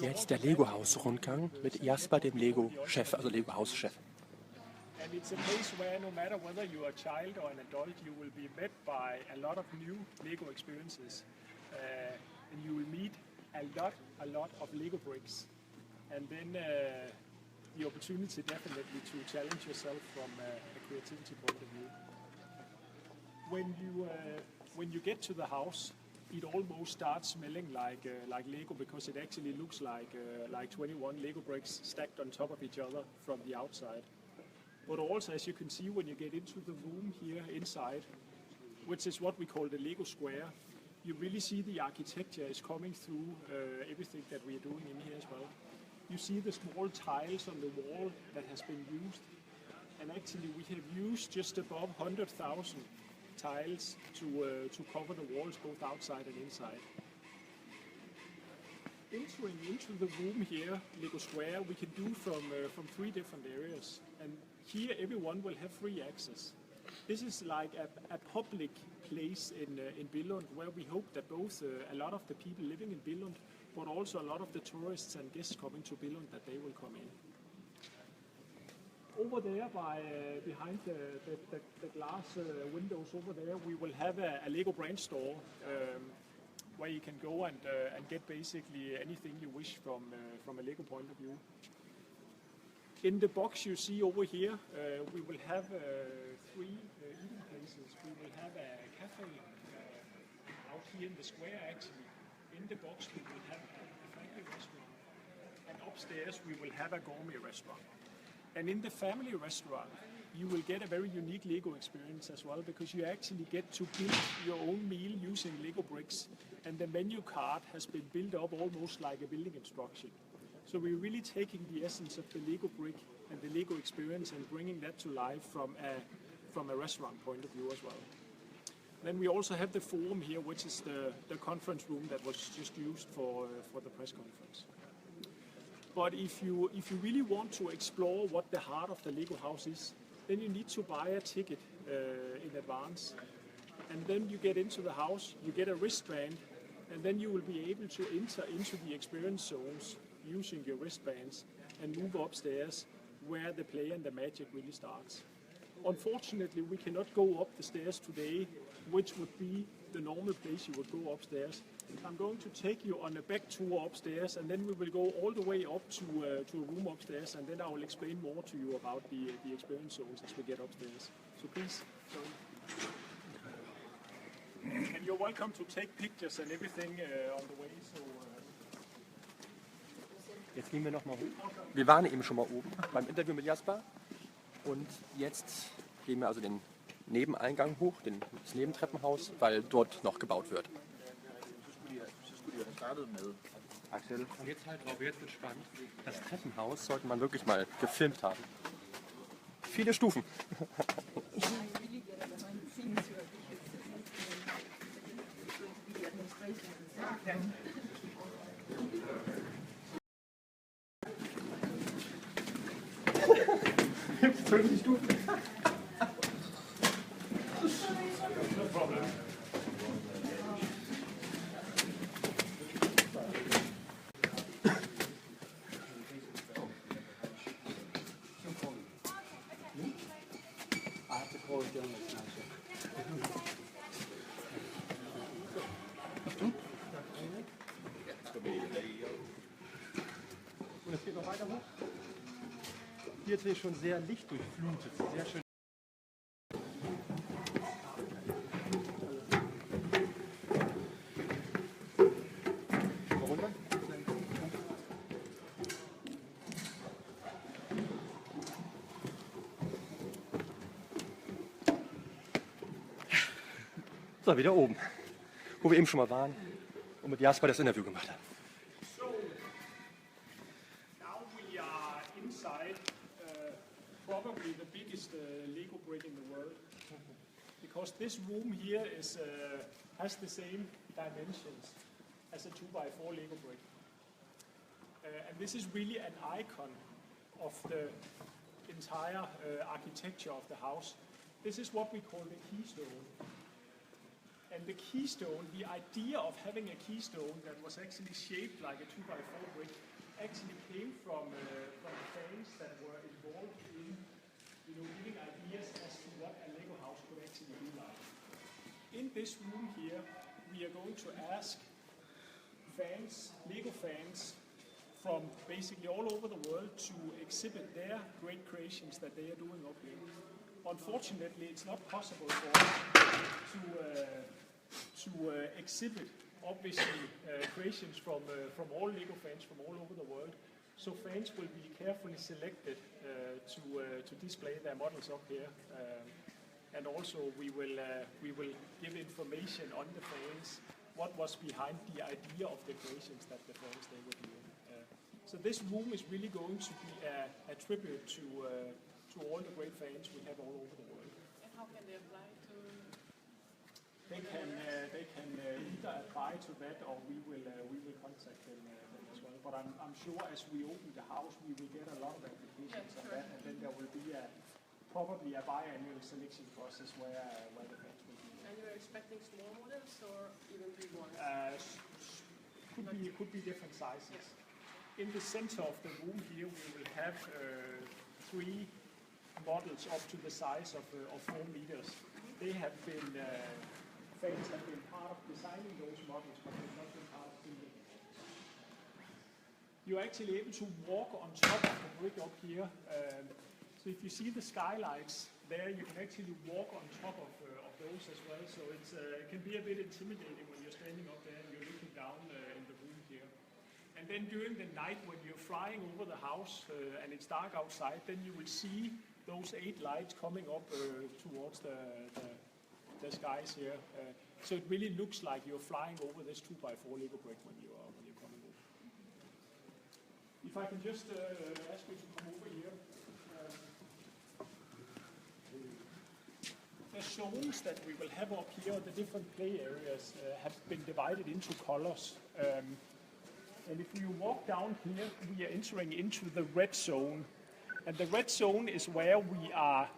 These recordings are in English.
Jetzt der Lego-Haus-Rundgang mit Jasper, dem Lego-Chef, also Lego-Haus-Chef. And it's a place where no matter whether you're a child or an adult, you will be met by a lot of new Lego experiences. And you will meet a lot of Lego bricks. And then the opportunity definitely to challenge yourself from a creativity point of view. When you get to the house, it almost starts smelling like Lego, because it actually looks like 21 Lego bricks stacked on top of each other from the outside. But also, as you can see when you get into the room here inside, which is what we call the Lego Square, you really see the architecture is coming through everything that we are doing in here as well. You see the small tiles on the wall that has been used, and actually we have used just above 100,000 tiles to cover the walls both outside and inside. Entering into the room here, Lego Square, we can do from 3 different areas, and here everyone will have free access. This is like a public place in Billund, where we hope that both a lot of the people living in Billund, but also a lot of the tourists and guests coming to Billund, that they will come in. Over there, behind the glass windows over there, we will have a Lego brand store where you can go and get basically anything you wish from a Lego point of view. In the box you see over here, we will have 3 eating places. We will have a cafe out here in the square actually. In the box we will have a family restaurant, and upstairs we will have a gourmet restaurant. And in the family restaurant you will get a very unique Lego experience as well, because you actually get to build your own meal using Lego bricks, and the menu card has been built up almost like a building instruction. So we're really taking the essence of the Lego brick and the Lego experience and bringing that to life from a restaurant point of view as well. Then we also have the forum here, which is the conference room that was just used for the press conference. But if you really want to explore what the heart of the Lego house is, then you need to buy a ticket in advance. And then you get into the house, you get a wristband, and then you will be able to enter into the experience zones using your wristbands and move upstairs where the play and the magic really starts. Unfortunately, we cannot go up the stairs today, which would be the normal place you would go upstairs. I'm going to take you on a back tour upstairs, and then we will go all the way up to a room upstairs, and then I will explain more to you about the experience zones as we get upstairs. So please join. And you're welcome to take pictures and everything on the way. So. Jetzt gehen wir nochmal hoch. Wir waren eben schon mal oben beim Interview mit Jasper. Und jetzt gehen wir also den Nebeneingang hoch, das Nebentreppenhaus, weil dort noch gebaut wird. Axel. Und jetzt halt drauf, jetzt wird spannend. Das Treppenhaus sollte man wirklich mal gefilmt haben. Viele Stufen. Stufen. No problem. Und es geht noch weiter hoch. Hier ist schon sehr lichtdurchflutet, sehr schön. So, wieder oben, wo wir eben schon mal waren und mit Jasper das Interview gemacht haben. Probably the biggest Lego brick in the world, because this room here has the same dimensions as a 2x4 Lego brick, and this is really an icon of the entire architecture of the house. This is what we call the keystone, And the keystone, the idea of having a keystone that was actually shaped like a 2x4 brick, actually came from the fans that were involved in, giving ideas as to what a Lego house could actually be like. In this room here, we are going to ask fans, Lego fans, from basically all over the world to exhibit their great creations that they are doing up here. Unfortunately, it's not possible for us to exhibit, obviously, creations from all Lego fans from all over the world. So fans will be carefully selected to display their models up here. And also we will give information on the fans, what was behind the idea of the creations that the fans they were doing. So this room is really going to be a tribute to all the great fans we have all over the world. And how can they apply to? They can either apply to that, or we will contact them as well. But I'm sure as we open the house, we will get a lot of applications of that, and then there will be probably a biannual selection process where the fans will be. And you're expecting small models or even big ones? Could be different sizes. Yes. In the center of the room here, we will have 3 models up to the size of 4 meters. They have been, fans have been part of designing those models, but they've not been part of building. You're actually able to walk on top of the brick up here. So if you see the skylights there, you can actually walk on top of those as well. So it can be a bit intimidating when you're standing up there and you're looking down in the room here. And then during the night when you're flying over the house and it's dark outside, then you will see those 8 lights coming up towards the skies here. So it really looks like you're flying over this 2x4 Lego brick when you're coming over. If I can just ask you to come over here. The zones that we will have up here, the different play areas, have been divided into colors. And if you walk down here, we are entering into the red zone. And the red zone is where we are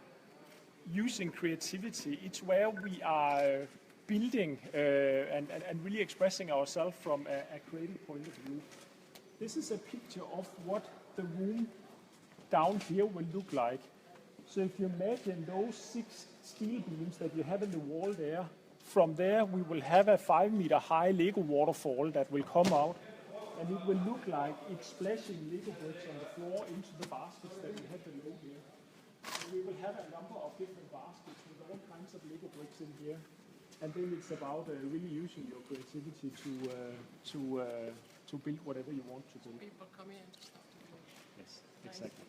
using creativity. It's where we are building and really expressing ourselves from a creative point of view. This is a picture of what the room down here will look like. So if you imagine those 6 steel beams that you have in the wall there, from there we will have a 5-meter high Lego waterfall that will come out, and it will look like it's splashing Lego bricks on the floor into the baskets that we have below here. So we will have a number of different baskets with all kinds of Lego bricks in here, and then it's about really using your creativity to build whatever you want to build. People come in to start to build. Yes, exactly.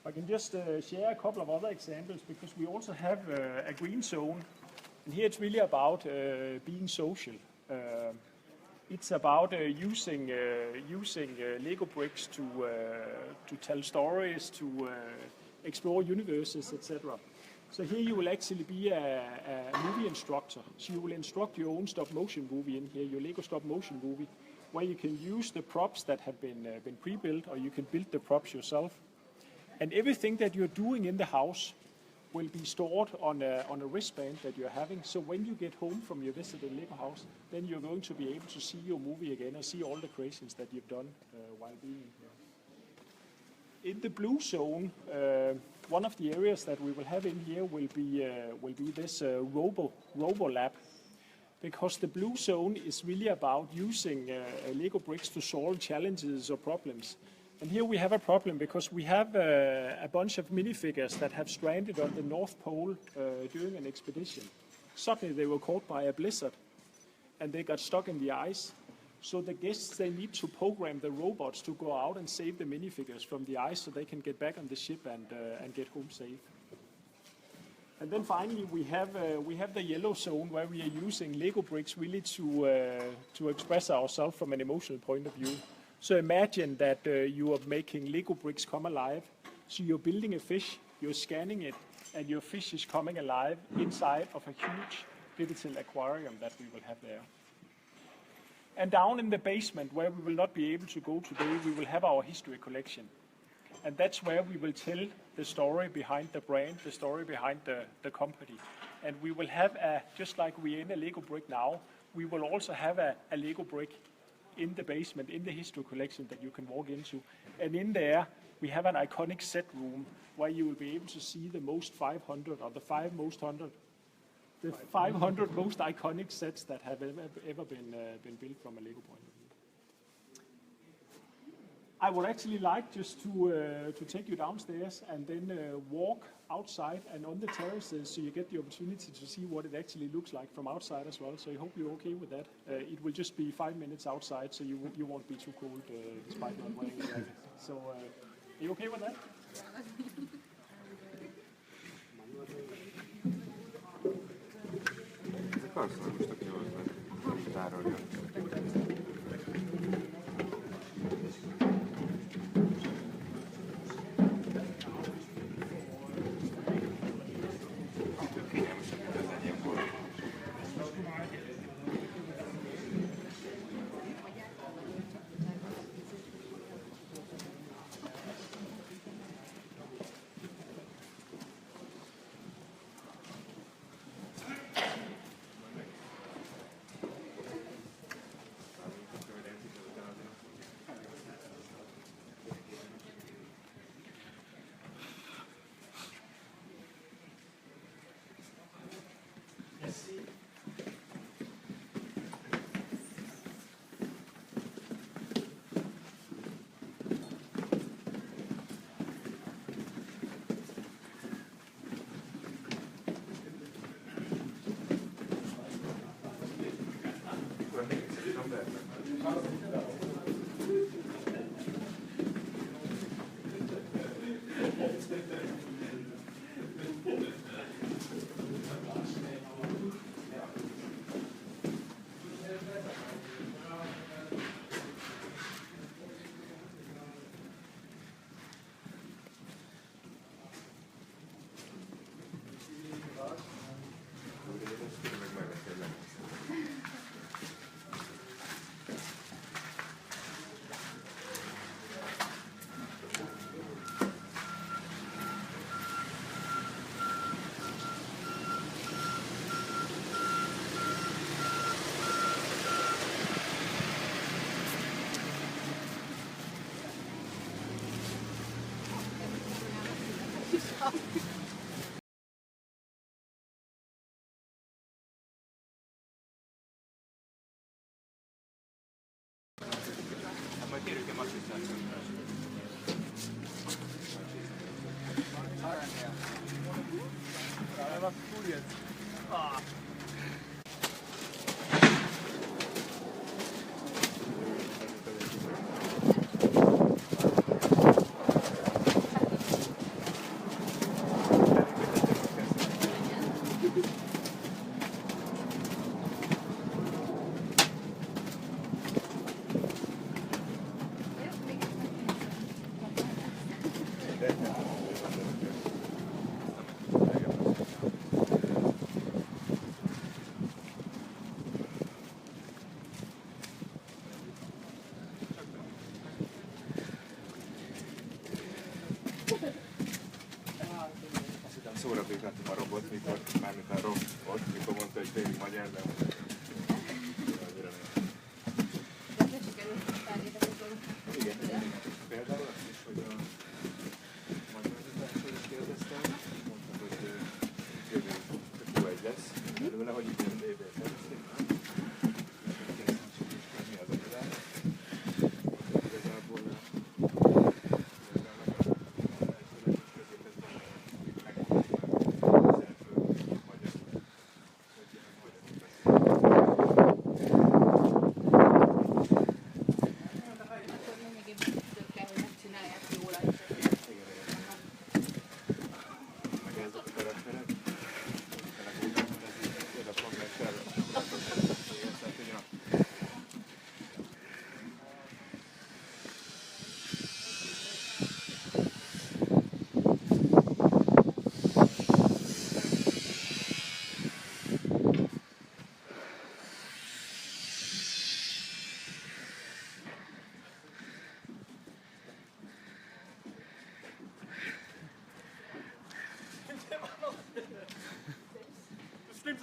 I can just share a couple of other examples because we also have a green zone, and here it's really about being social. It's about using Lego bricks to tell stories, to explore universes, etc. So here you will actually be a movie instructor. So you will instruct your own stop motion movie in here, your Lego stop motion movie, where you can use the props that have been pre-built, or you can build the props yourself. And everything that you're doing in the house will be stored on a wristband that you're having. So when you get home from your visit in Lego house, then you're going to be able to see your movie again and see all the creations that you've done while being here. In the blue zone, one of the areas that we will have in here will be this Robo Lab, because the blue zone is really about using Lego bricks to solve challenges or problems. And here we have a problem because we have a bunch of minifigures that have stranded on the North Pole during an expedition. Suddenly they were caught by a blizzard and they got stuck in the ice. So the guests, they need to program the robots to go out and save the minifigures from the ice so they can get back on the ship and get home safe. And then finally we have the yellow zone where we are using Lego bricks really to express ourselves from an emotional point of view. So imagine that you are making Lego bricks come alive. So you're building a fish, you're scanning it, and your fish is coming alive inside of a huge digital aquarium that we will have there. And down in the basement, where we will not be able to go today, we will have our history collection. And that's where we will tell the story behind the brand, the story behind the company. And we will have just like we're in a Lego brick now, we will also have a Lego brick in the basement, in the history collection that you can walk into. And in there, we have an iconic set room where you will be able to see the most 500 or the 500 most iconic sets that have ever been built from a Lego point of view. I would actually like just to take you downstairs and then walk outside and on the terraces so you get the opportunity to see what it actually looks like from outside as well. So I hope you're okay with that. It will just be 5 minutes outside, so you won't be too cold despite not wearing a jacket. So are you okay with that? Ezek arszalagostak nyolcban, tárolja. Ma kérjük, hogy szóra vétettem a robot, mikor, mármint a robot, mikor mondta, hogy félig magyar, de annyira nem. Igen, például azt is, hogy a magyarázatásról is kérdeztem, mondta, hogy jövő Q1 lesz belőle, hogy így jön évvel szerint. Mi az a tudás? Igazából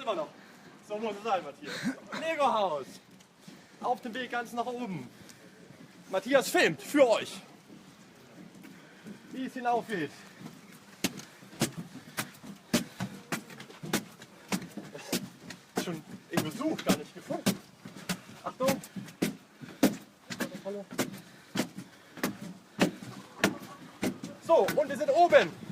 immer noch. So muss es sein, Matthias. Lego-Haus. Auf dem Weg ganz nach oben. Matthias filmt für euch, wie es hinaufgeht. Schon im Besuch gar nicht gefunden. Achtung! So, und wir sind oben.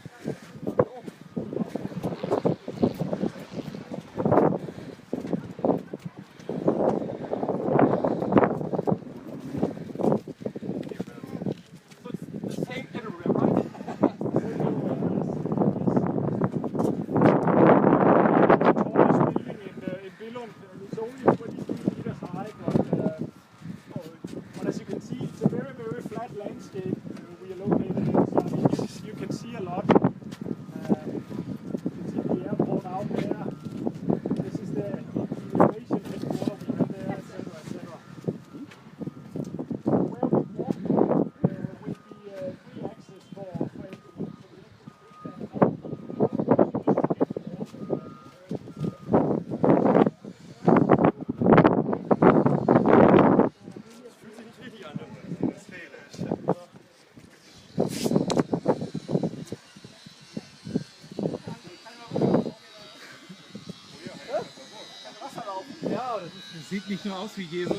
Sieht nicht nur aus wie Jesus.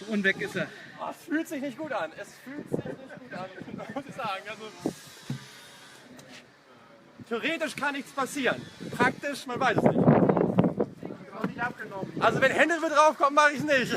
Und weg ist er. Oh, es fühlt sich nicht gut an. Es fühlt sich nicht gut an, muss ich sagen. Also, theoretisch kann nichts passieren. Praktisch, man weiß es nicht. Also wenn Hände mit draufkommen, mache ich es nicht.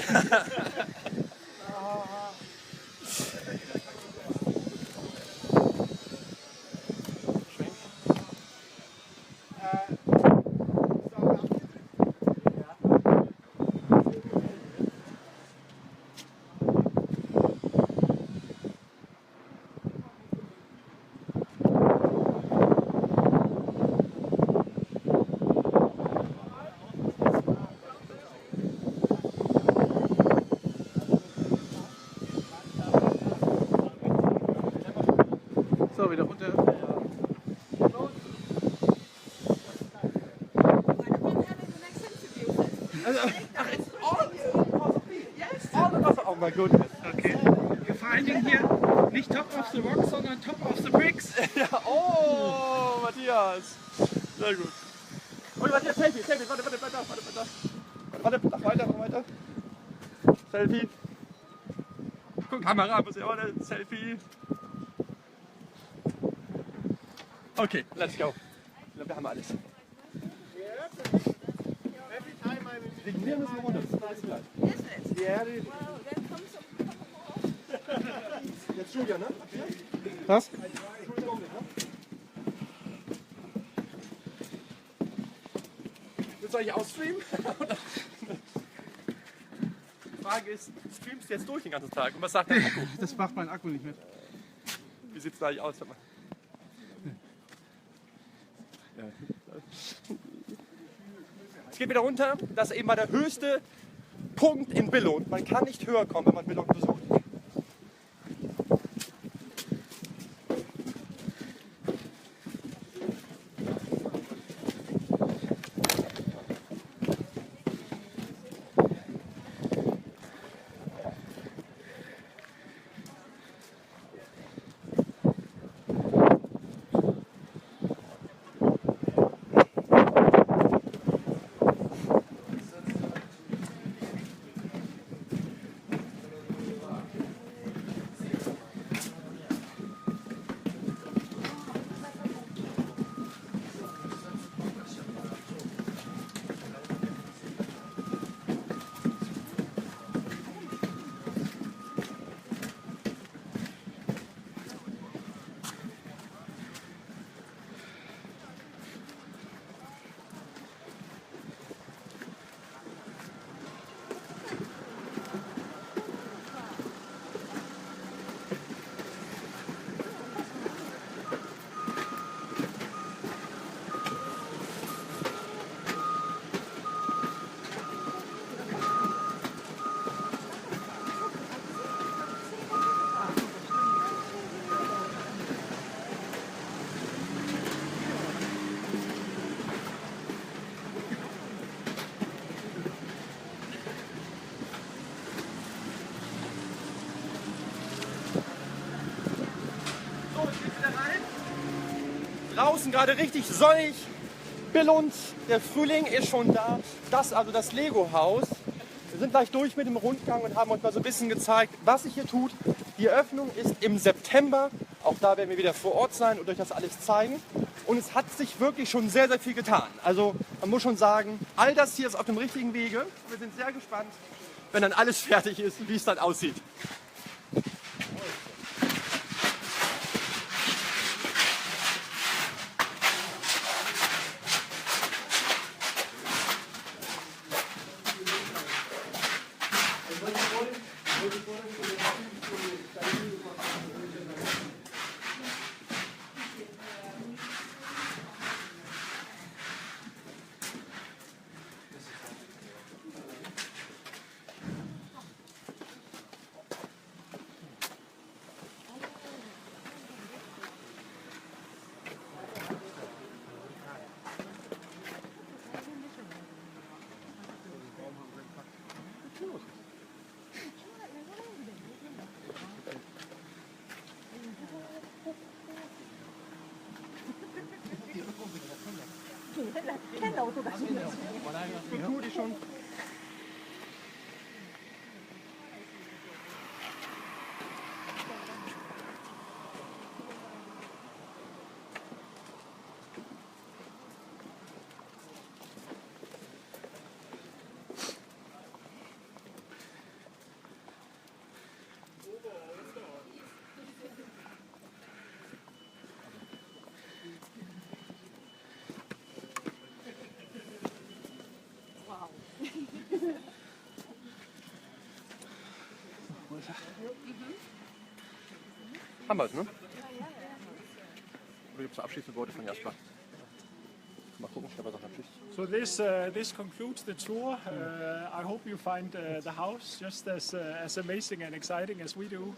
So, wieder runter. Oh mein Gott. Okay. Vor allen Dingen hier nicht Top of the Rock, sondern Top of the Bricks. Ja, oh, Matthias. Sehr gut. Oh, Matthias, Selfie. Warte, mach weiter. Selfie. Guck, Kamera, muss ja warte, Selfie. Okay, let's go. Ich glaube, wir haben alles. Wir müssen runter. Ja, jetzt Julia, ne? Was? Willst du eigentlich ausstreamen? Die Frage ist, streamst du jetzt durch den ganzen Tag? Und was sagt der Akku? Das macht mein Akku nicht mit. Wie sieht es da eigentlich aus? Es geht wieder runter. Das ist eben mal der höchste Punkt in Billund. Man kann nicht höher kommen, wenn man Billund besucht. draußen gerade richtig sonnig, billund, der Frühling ist schon da. Das also das Lego-Haus. Wir sind gleich durch mit dem Rundgang und haben euch mal so ein bisschen gezeigt, was sich hier tut. Die Eröffnung ist im September. Auch da werden wir wieder vor Ort sein und euch das alles zeigen. Und es hat sich wirklich schon sehr, sehr viel getan. Also man muss schon sagen, all das hier ist auf dem richtigen Wege. Wir sind sehr gespannt, wenn dann alles fertig ist, wie es dann aussieht. Gut, ich schon. Haben wir es, ne? Oder gibt es abschließende Worte von Jasper? Mal gucken, ich habe was natürlich. So this concludes the tour. I hope you find the house just as amazing and exciting as we do.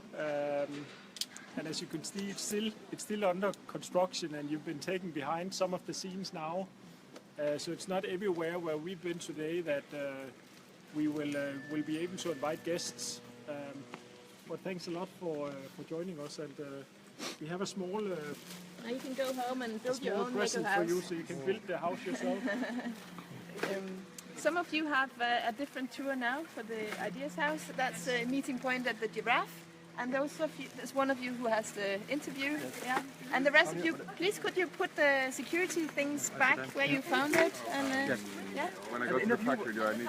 And as you can see, it's still under construction, and you've been taken behind some of the scenes now. So it's not everywhere where we've been today that we will be able to invite guests. But thanks a lot for joining us, and we have a small You can go home and build your own Lego present for house. you, so you can build the house yourself. Some of you have a different tour now for the Ideas House. That's a meeting point at the Giraffe. And those of you, there's one of you who has the interview. Yeah. And the rest of you, please could you put the security things back where you found it? And, yeah. When I go to the factory, do I need